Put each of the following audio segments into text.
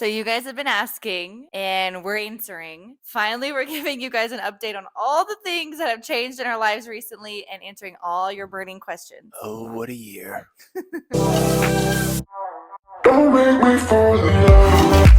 So you guys have been asking and we're answering. Finally, we're giving you guys an update on all the things that have changed in our lives recently and answering all your burning questions. Oh, what a year. Don't make me fall in love.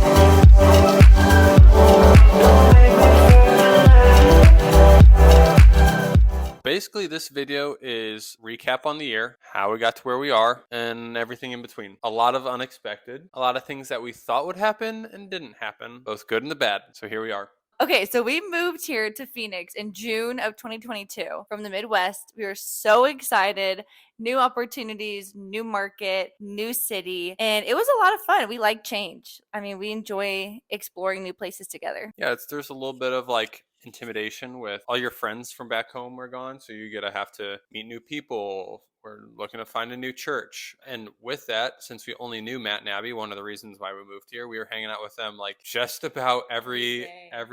Basically, this video is recap on the year, how we got to where we are, and everything in between. A lot of unexpected, a lot of things that we thought would happen and didn't happen, both good and the bad. So here we are. Okay, so we moved here to Phoenix in June of 2022 from the Midwest. We were so excited. New opportunities, new market, new city, and it was a lot of fun. We like change. I mean, we enjoy exploring new places together. Yeah, there's a little bit of like intimidation with all your friends from back home are gone, so you gotta have to meet new people. We're looking to find a new church. And with that, since we only knew Matt and Abby, one of the reasons why we moved here, we were hanging out with them like just about every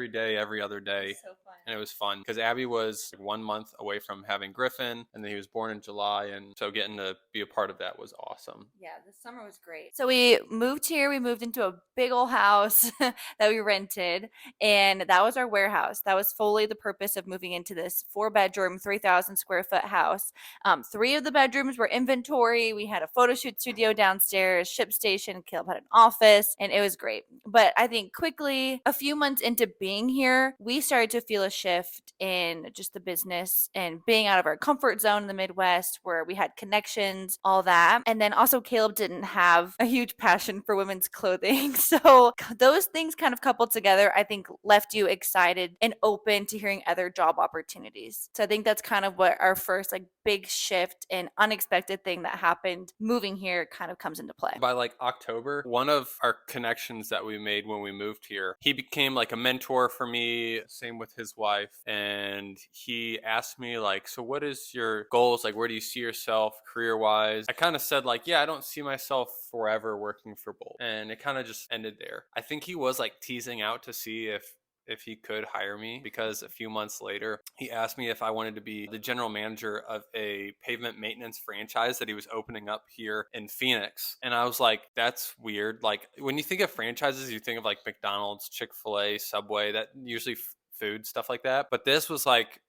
day, every other day. So fun. And it was fun because Abby was like 1 month away from having Griffin, and then he was born in July. And so getting to be a part of that was awesome. Yeah, the summer was great. So we moved here. We moved into a big old house that we rented, and that was our warehouse. That was fully the purpose of moving into this 4-bedroom, 3,000 square foot house. 3 of the bedrooms were inventory. We had a photo shoot studio downstairs, ship station. Caleb had an office, and it was great. But I think quickly, a few months into being here, we started to feel a shift in just the business and being out of our comfort zone in the Midwest where we had connections, all that. And then also Caleb didn't have a huge passion for women's clothing. So those things kind of coupled together, I think left you excited and open to hearing other job opportunities. So I think that's kind of what our first like big shift and unexpected thing that happened moving here kind of comes into play. By like October, one of our connections that we made when we moved here, he became like a mentor for me, same with his wife. And he asked me like, so what is your goals? Like, where do you see yourself career wise? I kind of said like, yeah, I don't see myself forever working for Bolt. And it kind of just ended there. I think he was like teasing out to see if he could hire me, because a few months later he asked me if I wanted to be the general manager of a pavement maintenance franchise that he was opening up here in Phoenix. And I was like, that's weird. Like when you think of franchises, you think of like McDonald's, Chick-fil-A, Subway, that usually food stuff like that. But this was like,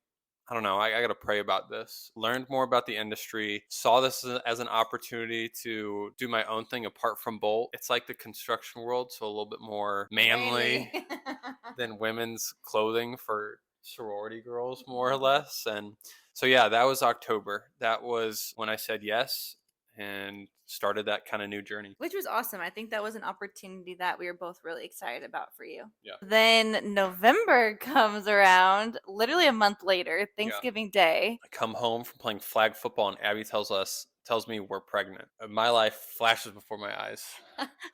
I don't know. I got to pray about this. Learned more about the industry. Saw this as an opportunity to do my own thing apart from Bolt. It's like the construction world, so a little bit more manly than women's clothing for sorority girls, more or less. And so, yeah, that was October. That was when I said yes and started that kind of new journey. Which was awesome. I think that was an opportunity that we were both really excited about for you. Yeah. Then November comes around, literally a month later, Thanksgiving Day. I come home from playing flag football, and Abby tells me we're pregnant. My life flashes before my eyes.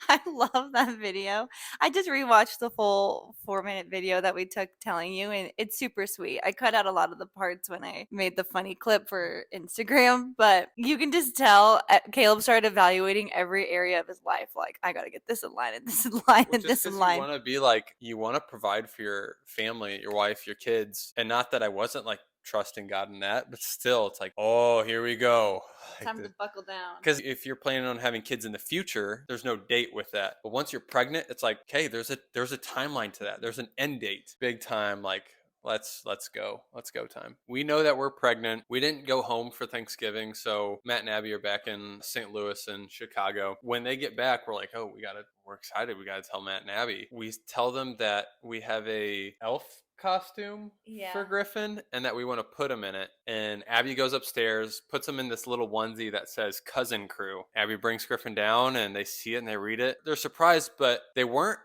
I love that video. I just rewatched the full 4-minute video that we took telling you, and it's super sweet. I cut out a lot of the parts when I made the funny clip for Instagram, but you can just tell Caleb started evaluating every area of his life. Like, I got to get this in line and this in line and this in line. You want to be like, you want to provide for your family, your wife, your kids. And not that I wasn't like trusting God in that, but still it's like, oh, here we go. Time to buckle down. Because if you're planning on having kids in the future, there's no date with that. But once you're pregnant, it's like, okay, there's a timeline to that. There's an end date. Big time, like let's go time. We know that we're pregnant. We didn't go home for Thanksgiving, so Matt and Abby are back in St. Louis and Chicago. When they get back, we're like, oh, we're excited. We got to tell Matt and Abby. We tell them that we have a elf costume for Griffin and that we want to put him in it. And Abby goes upstairs, puts him in this little onesie that says Cousin Crew. Abby brings Griffin down and they see it and they read it. They're surprised, but they weren't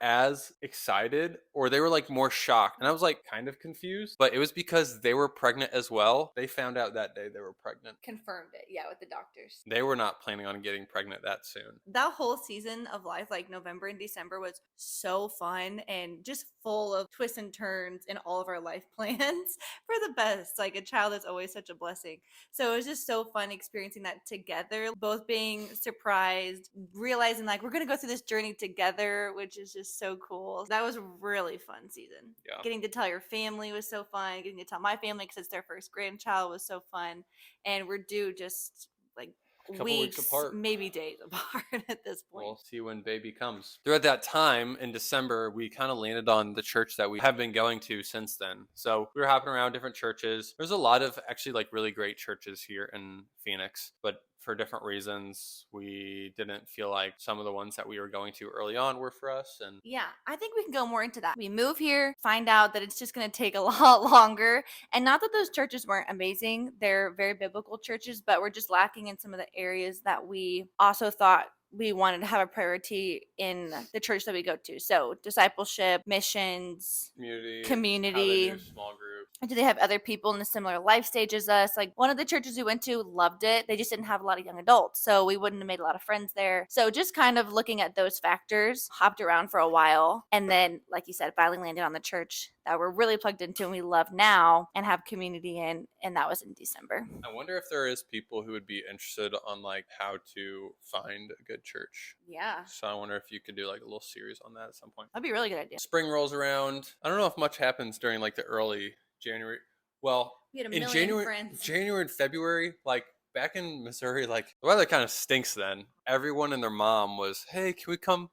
as excited, or they were like more shocked. And I was like kind of confused, but it was because they were pregnant as well. They found out that day they were pregnant. Confirmed it, yeah, with the doctors. They were not planning on getting pregnant that soon. That whole season of life, like November and December, was so fun and just full of twists and turns in all of our life plans for the best. Like a child is always such a blessing. So it was just so fun experiencing that together, both being surprised, realizing like we're going to go through this journey together, which is just so cool. That was a really fun season. Yeah. Getting to tell your family was so fun. Getting to tell my family because it's their first grandchild was so fun. And we're due just like A couple weeks apart. maybe days apart at this point. We'll see when baby comes. Throughout that time in December, we kind of landed on the church that we have been going to since then. So we were hopping around different churches. There's a lot of actually like really great churches here in Phoenix, but for different reasons, we didn't feel like some of the ones that we were going to early on were for us. And Yeah, I think we can go more into that. We move here, find out that it's just going to take a lot longer. And not that those churches weren't amazing, they're very biblical churches, but we're just lacking in some of the areas that we also thought we wanted to have a priority in the church that we go to. So, discipleship, missions, community, community. how they do small groups. Do they have other people in a similar life stage as us? Like one of the churches we went to loved it. They just didn't have a lot of young adults. So we wouldn't have made a lot of friends there. So just kind of looking at those factors, hopped around for a while. And then, like you said, finally landed on the church that we're really plugged into and we love now and have community in. And that was in December. I wonder if there is people who would be interested on like how to find a good church. Yeah. So I wonder if you could do like a little series on that at some point. That'd be a really good idea. Spring rolls around. I don't know if much happens during like the early January. Well, We had a in million friends. January and February, like back in Missouri, like the weather kind of stinks then. Everyone and their mom was, "Hey, can we come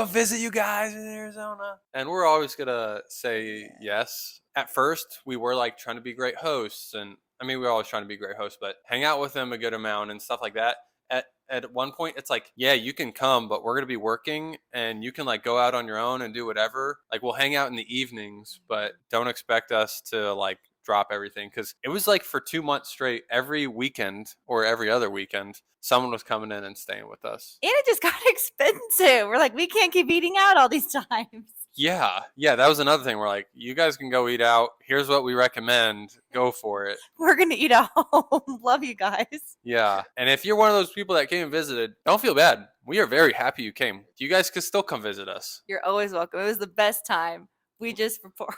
visit you guys in Arizona?" And we're always gonna say yes. At first, we were like trying to be great hosts, and I mean, we're always trying to be great hosts, but hang out with them a good amount and stuff like that. At one point, it's like, yeah, you can come, but we're gonna be working, and you can like go out on your own and do whatever. Like we'll hang out in the evenings, but don't expect us to like drop everything, because it was like for 2 months straight, every weekend or every other weekend, someone was coming in and staying with us. And it just got expensive. We're like, we can't keep eating out all these times. Yeah, that was another thing. We're like, you guys can go eat out. Here's what we recommend. Go for it. We're going to eat at home. Love you guys. Yeah, and if you're one of those people that came and visited, don't feel bad. We are very happy you came. You guys can still come visit us. You're always welcome. It was the best time. We just report.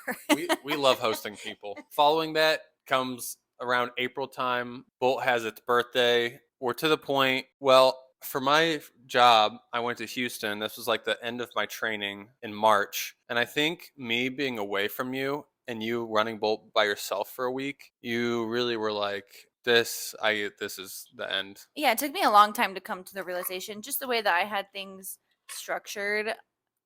We love hosting people. Following that comes around April time. Bolt has its birthday. We're to the point, well, for my job, I went to Houston. This was like the end of my training in March. And I think me being away from you and you running Bolt by yourself for a week, you really were like, this is the end. Yeah, it took me a long time to come to the realization, just the way that I had things structured.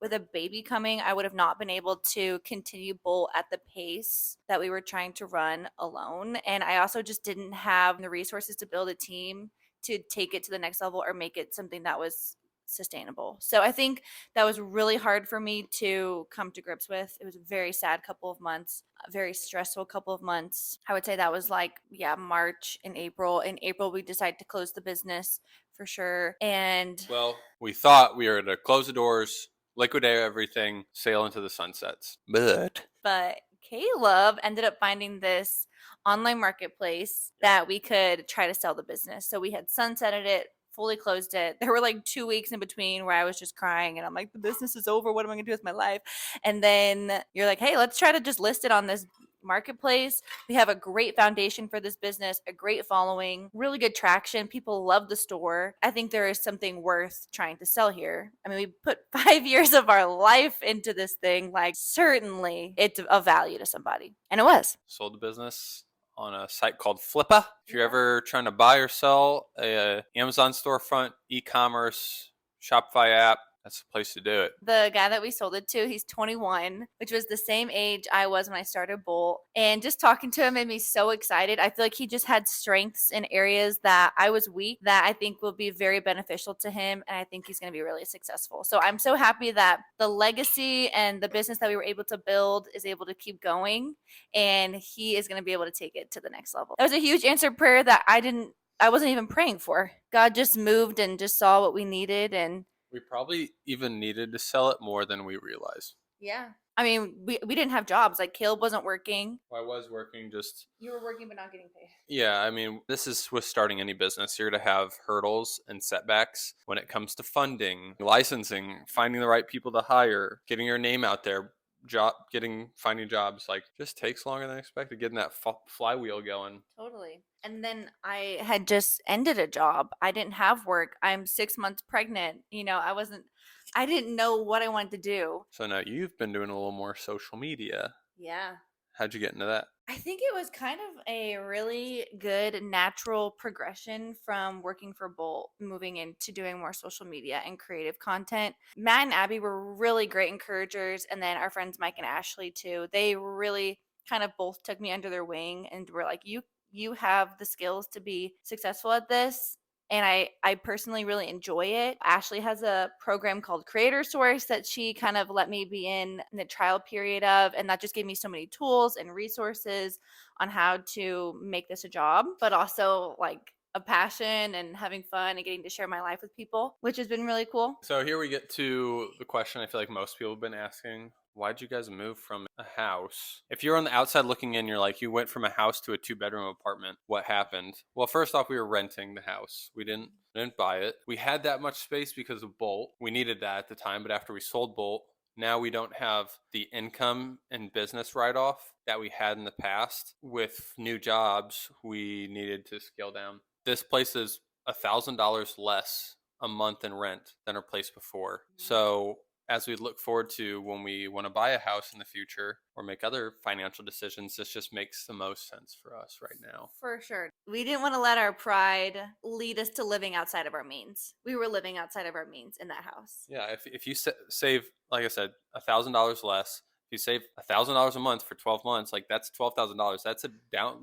With a baby coming, I would have not been able to continue Bolt at the pace that we were trying to run alone. And I also just didn't have the resources to build a team to take it to the next level or make it something that was sustainable. So I think that was really hard for me to come to grips with. It was a very sad couple of months, a very stressful couple of months. I would say that was like, March and April. In April, we decided to close the business for sure. And well, we thought we were to close the doors, liquidate everything, sail into the sunsets. But Caleb ended up finding this online marketplace that we could try to sell the business. So we had sunsetted it, fully closed it. There were like 2 weeks in between where I was just crying and I'm like, the business is over. What am I going to do with my life? And then you're like, hey, let's try to just list it on this marketplace. We have a great foundation for this business, a great following, really good traction. People love the store. I think there is something worth trying to sell here. I mean, we put 5 years of our life into this thing. Like, certainly it's of value to somebody. And it was. Sold the business on a site called Flippa. If you're ever trying to buy or sell a Amazon storefront, e-commerce, Shopify app, that's the place to do it. The guy that we sold it to, he's 21, which was the same age I was when I started Bolt. And just talking to him made me so excited. I feel like he just had strengths in areas that I was weak that I think will be very beneficial to him. And I think he's going to be really successful. So I'm so happy that the legacy and the business that we were able to build is able to keep going. And he is going to be able to take it to the next level. That was a huge answered prayer that I wasn't even praying for. God just moved and just saw what we needed, and we probably even needed to sell it more than we realized. yeah. I mean, we didn't have jobs. Like, Caleb wasn't working. Well, I was working, just... You were working but not getting paid. Yeah, I mean, this is with starting any business. You're going to have hurdles and setbacks when it comes to funding, licensing, finding the right people to hire, getting your name out there, finding jobs. Like, just takes longer than expected, getting that flywheel going. Totally. And then I had just ended a job. I didn't have work. I'm 6 months pregnant. I didn't know what I wanted to do. So now you've been doing a little more social media. Yeah. How'd you get into that? I think it was kind of a really good natural progression from working for Bolt, moving into doing more social media and creative content. Matt and Abby were really great encouragers, and then our friends Mike and Ashley too. They really kind of both took me under their wing and were like, you have the skills to be successful at this. And I personally really enjoy it. Ashley has a program called Creator Source that she kind of let me be in the trial period of, and that just gave me so many tools and resources on how to make this a job, but also like a passion and having fun and getting to share my life with people, which has been really cool. So here we get to the question I feel like most people have been asking. Why'd you guys move from a house? If you're on the outside looking in, you're like, you went from a house to a 2-bedroom apartment. What happened? Well, first off, we were renting the house. We didn't buy it. We had that much space because of Bolt. We needed that at the time, but after we sold Bolt, now we don't have the income and business write-off that we had in the past. With new jobs, we needed to scale down. This place is $1,000 less a month in rent than our place before. So as we look forward to when we want to buy a house in the future or make other financial decisions, this just makes the most sense for us right now. For sure. We didn't want to let our pride lead us to living outside of our means. We were living outside of our means in that house. Yeah, if you save, like I said, $1,000 less, if you save $1,000 a month for 12 months, like that's $12,000. That's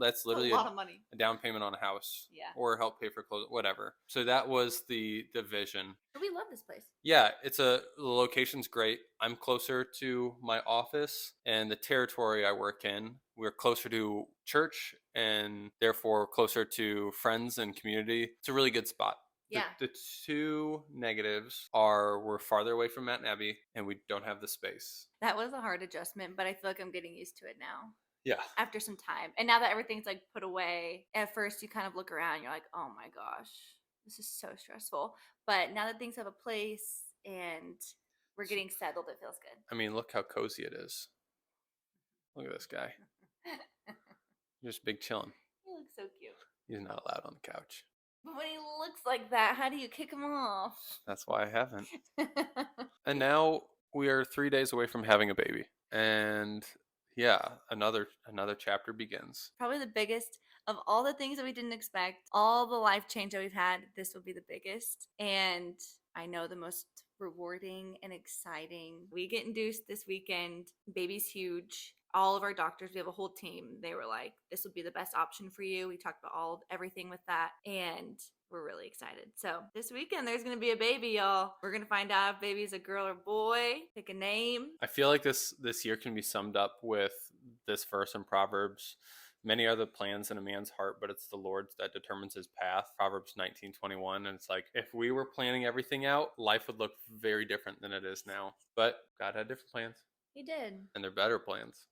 That's literally a lot of money. a down payment on a house. Yeah. Or help pay for clothes, whatever. So that was the vision. We love this place. Yeah, the location's great. I'm closer to my office and the territory I work in. We're closer to church and therefore closer to friends and community. It's a really good spot. Yeah. The two negatives are we're farther away from Matt and Abby and we don't have the space. That was a hard adjustment, but I feel like I'm getting used to it now. Yeah. After some time. And now that everything's like put away, at first you kind of look around, you're like, oh my gosh, this is so stressful. But now that things have a place and we're getting settled, it feels good. I mean, look how cozy it is. Look at this guy. Just big chilling. He looks so cute. He's not allowed on the couch. But when he looks like that, how do you kick him off? That's why I haven't. And now we are 3 days away from having a baby. And yeah, another chapter begins. Probably the biggest of all the things that we didn't expect, all the life change that we've had, this will be the biggest. And I know the most rewarding and exciting. We get induced this weekend. Baby's huge. All of our doctors, we have a whole team. They were like, this would be the best option for you. We talked about everything with that. And we're really excited. So this weekend, there's going to be a baby, y'all. We're going to find out if baby's a girl or boy, pick a name. I feel like this year can be summed up with this verse in Proverbs. Many are the plans in a man's heart, but it's the Lord's that determines his path. Proverbs 19:21. And it's like, if we were planning everything out, life would look very different than it is now. But God had different plans. He did. And they're better plans.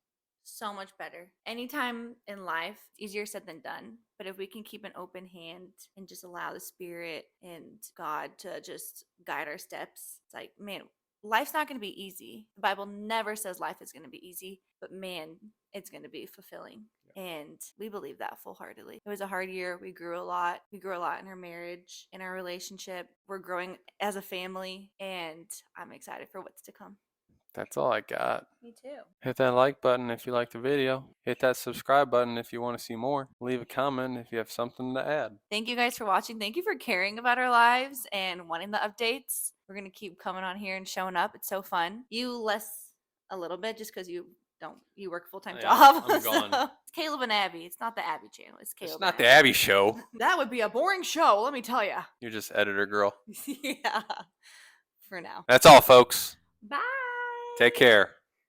So much better. Anytime in life, easier said than done. But if we can keep an open hand and just allow the Spirit and God to just guide our steps, it's like, man, life's not going to be easy. The Bible never says life is going to be easy, but man, it's going to be fulfilling. Yeah. And we believe that full-heartedly. It was a hard year. We grew a lot. We grew a lot in our marriage, in our relationship. We're growing as a family, and I'm excited for what's to come. That's all I got. Me too. Hit that like button if you like the video. Hit that subscribe button if you want to see more. Leave a comment if you have something to add. Thank you guys for watching. Thank you for caring about our lives and wanting the updates. We're going to keep coming on here and showing up. It's so fun. You less a little bit just because you work a full-time job. I'm gone. So, it's Caleb and Abby. It's not the Abby channel. It's Caleb. It's not the Abby show. That would be a boring show, let me tell you. You're just editor girl. Yeah. For now. That's all, folks. Bye. Take care.